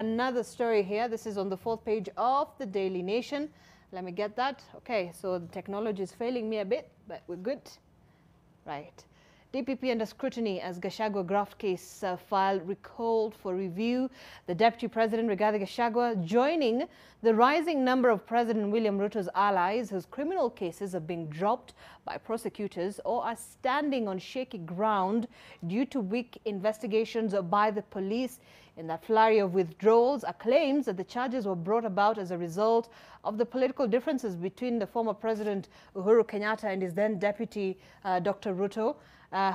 Another story here. This is on the 4th page of the Daily Nation. Let me get that. Okay, so the technology is failing me a bit, but we're good. Right. DPP under scrutiny as Gachagua graft case file recalled for review. The Deputy President, Rigathi Gachagua, joining the rising number of President William Ruto's allies whose criminal cases are being dropped by prosecutors or are standing on shaky ground due to weak investigations by the police. In that flurry of withdrawals are claims that the charges were brought about as a result of the political differences between the former President Uhuru Kenyatta and his then Deputy Dr. Ruto,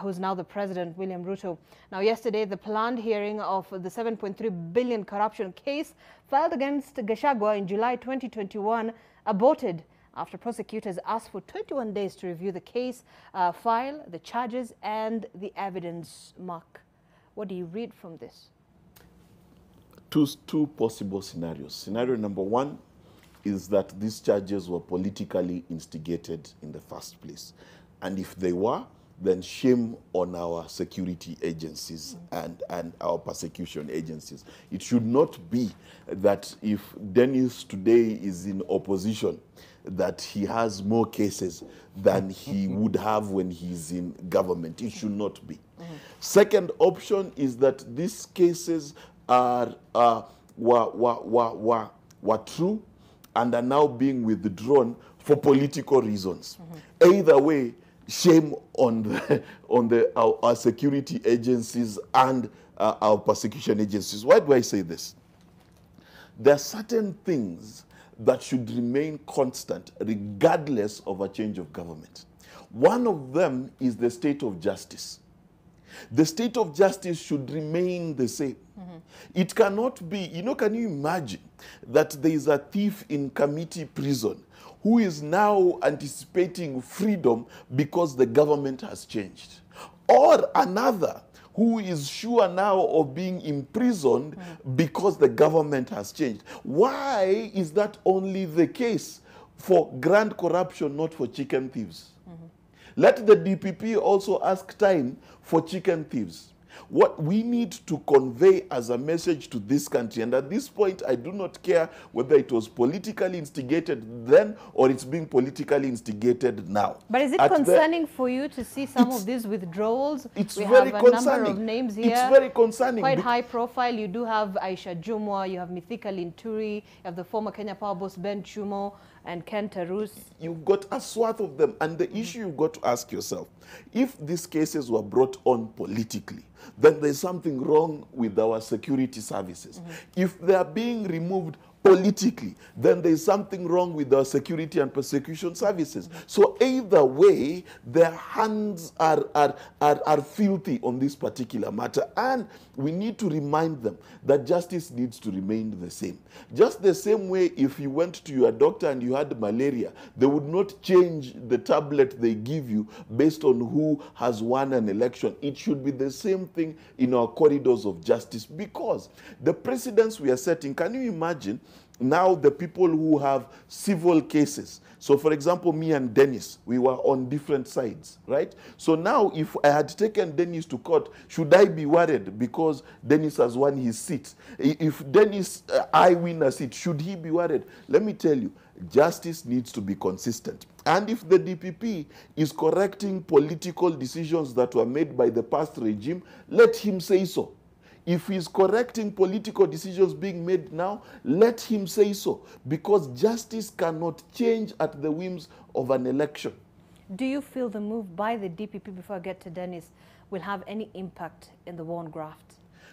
who's now the President, William Ruto. Now, yesterday, the planned hearing of the 7.3 billion corruption case filed against Gachagua in July 2021 aborted after prosecutors asked for 21 days to review the case file, the charges, and the evidence. Mark, what do you read from this? Two possible scenarios. Scenario number one is that these charges were politically instigated in the first place. And if they were, then shame on our security agencies and our persecution agencies. It should not be that if Dennis today is in opposition, that he has more cases than he would have when he's in government. It should not be. Second option is that these cases were true and are now being withdrawn for political reasons. Either way, shame on our security agencies and our persecution agencies. Why do I say this? There are certain things that should remain constant regardless of a change of government. One of them is the state of justice. The state of justice should remain the same. It cannot be, can you imagine that there is a thief in Kinoti prison who is now anticipating freedom because the government has changed? Or another who is sure now of being imprisoned because the government has changed. Why is that only the case for grand corruption, not for chicken thieves? Let the DPP also ask time for chicken thieves. What we need to convey as a message to this country, and at this point I do not care whether it was politically instigated then or it's being politically instigated now. But is it concerning for you to see some of these withdrawals? It's we very have a concerning. number of names here. It's very concerning. Quite high profile. You do have Aisha Jumwa, you have Mithika Linturi, you have the former Kenya Power boss Ben Chumo, and Ken Tarus. You've got a swath of them. And the issue you've got to ask yourself, if these cases were brought on politically, then there's something wrong with our security services. If they are being removed politically, then there's something wrong with our security and persecution services. So either way, their hands are filthy on this particular matter. And we need to remind them that justice needs to remain the same. Just the same way if you went to your doctor and you had malaria, they would not change the tablet they give you based on who has won an election. It should be the same thing in our corridors of justice, because the precedents we are setting, can you imagine now the people who have civil cases? So for example, me and Dennis, we were on different sides, right? So now if I had taken Dennis to court, should I be worried because Dennis has won his seat? If Dennis, I win a seat, should he be worried? Let me tell you, justice needs to be consistent. And if the DPP is correcting political decisions that were made by the past regime, let him say so. If he's correcting political decisions being made now, let him say so, because justice cannot change at the whims of an election. Do you feel the move by the DPP, before I get to Dennis, will have any impact in the war on graft?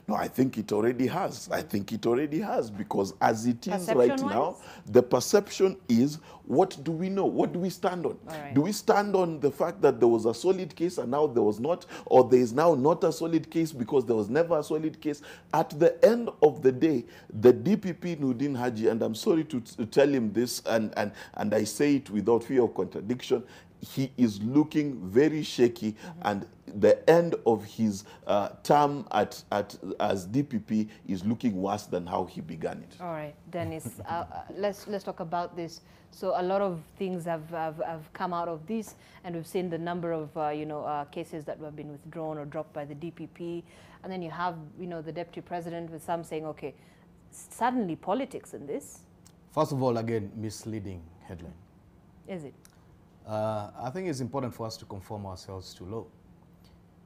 No, I think it already has. I think it already has, because as it is right now, the perception is, what do we know? What do we stand on? Right. Do we stand on the fact that there was a solid case and now there was not, or there is now not a solid case because there was never a solid case? At the end of the day, the DPP Nurdin Haji, and I'm sorry to tell him this, and I say it without fear of contradiction, he is looking very shaky, and the end of his term as DPP is looking worse than how he began it. All right, Dennis, let's talk about this. So a lot of things have come out of this, and we've seen the number of cases that have been withdrawn or dropped by the DPP, and then you have the Deputy President with some saying, okay, suddenly politics in this. First of all, again, misleading headline. Is it? I think it's important for us to conform ourselves to law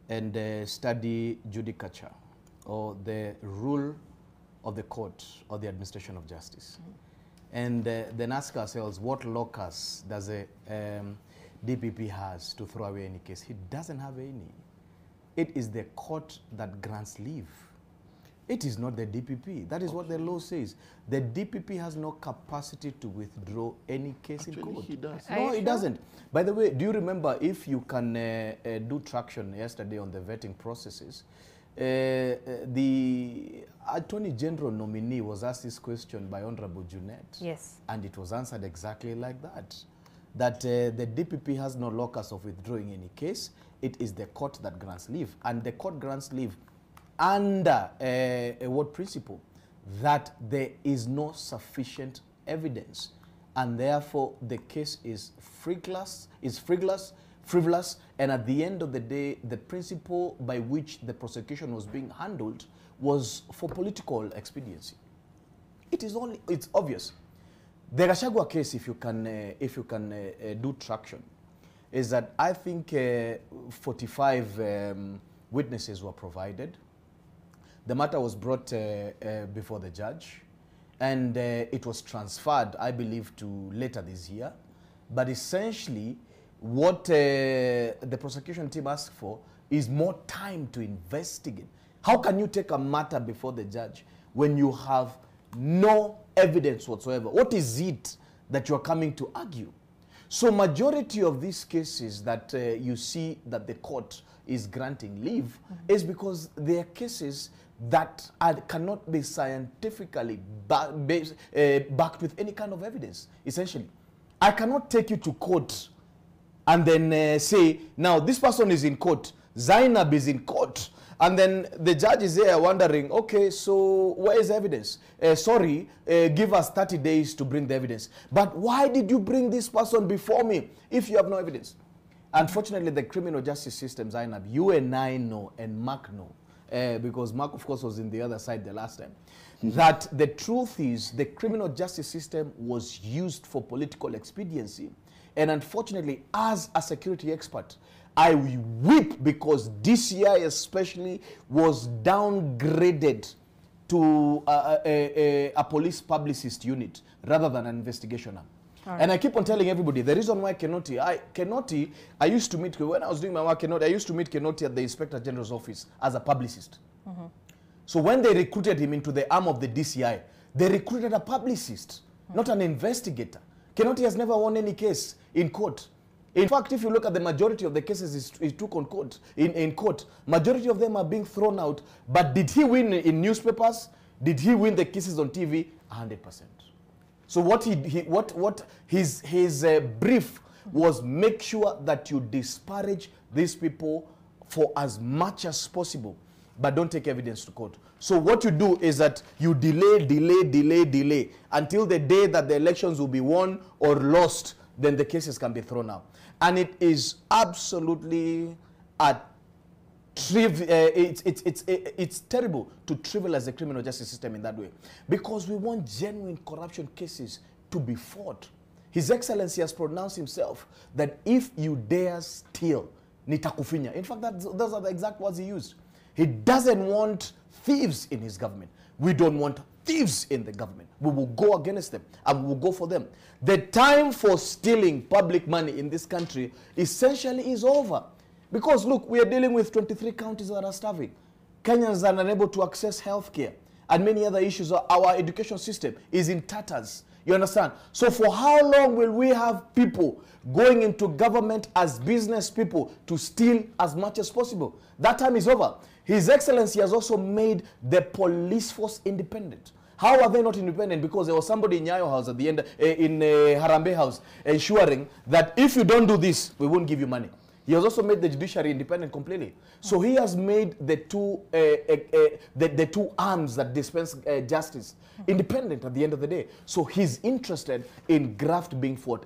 and study judicature, or the rule of the court or the administration of justice. And then ask ourselves, what locus does a DPP has to throw away any case? He doesn't have any. It is the court that grants leave. It is not the DPP. That is what the law says. The DPP has no capacity to withdraw any case in court. He does. No, it doesn't. By the way, do you remember, if you can do traction yesterday on the vetting processes, the Attorney General nominee was asked this question by Honorable Junet. Yes. And it was answered exactly like that. That the DPP has no locus of withdrawing any case. It is the court that grants leave. And the court grants leave under a what principle? That there is no sufficient evidence, and therefore the case is frivolous, and at the end of the day, the principle by which the prosecution was being handled was for political expediency. It's obvious. The Gachagua case, if you can do traction, is that I think 45 witnesses were provided. The matter was brought before the judge, and it was transferred, I believe, to later this year. But essentially, what the prosecution team asked for is more time to investigate. How can you take a matter before the judge when you have no evidence whatsoever? What is it that you're coming to argue? So majority of these cases that you see that the court is granting leave is because they are cases that cannot be scientifically backed with any kind of evidence, essentially. I cannot take you to court and then say, now this person is in court, Zainab is in court, and then the judge is there wondering, okay, so where is evidence? Sorry, give us 30 days to bring the evidence. But why did you bring this person before me if you have no evidence? Unfortunately, the criminal justice system, Zainab, you and I know, and Mark know, because Mark, of course, was in the other side the last time, that the truth is the criminal justice system was used for political expediency. And unfortunately, as a security expert, I weep because DCI especially was downgraded to a police publicist unit rather than an investigation arm. Right. And I keep on telling everybody, the reason why Kinoti, I used to meet, when I was doing my work Kinoti, I used to meet Kinoti at the Inspector General's office as a publicist. So when they recruited him into the arm of the DCI, they recruited a publicist, not an investigator. Kinoti has never won any case in court. In fact, if you look at the majority of the cases he took on court, in court, majority of them are being thrown out. But did he win in newspapers? Did he win the cases on TV? 100%. So what his brief was, make sure that you disparage these people for as much as possible, but don't take evidence to court. So what you do is that you delay until the day that the elections will be won or lost, then the cases can be thrown out. And it is absolutely it's terrible to trivialize the criminal justice system in that way, because we want genuine corruption cases to be fought. His Excellency has pronounced himself that if you dare steal, nitakufinya. In fact, those are the exact words he used. He doesn't want thieves in his government. We don't want thieves in the government. We will go against them and we will go for them. The time for stealing public money in this country essentially is over. Because look, we are dealing with 23 counties that are starving. Kenyans are unable to access health care and many other issues. Our education system is in tatters. You understand? So for how long will we have people going into government as business people to steal as much as possible? That time is over. His Excellency has also made the police force independent. How are they not independent? Because there was somebody in Nyayo House at the end, in Harambe House, ensuring that if you don't do this, we won't give you money. He has also made the judiciary independent completely. So he has made the two arms that dispense justice independent at the end of the day. So he's interested in graft being fought.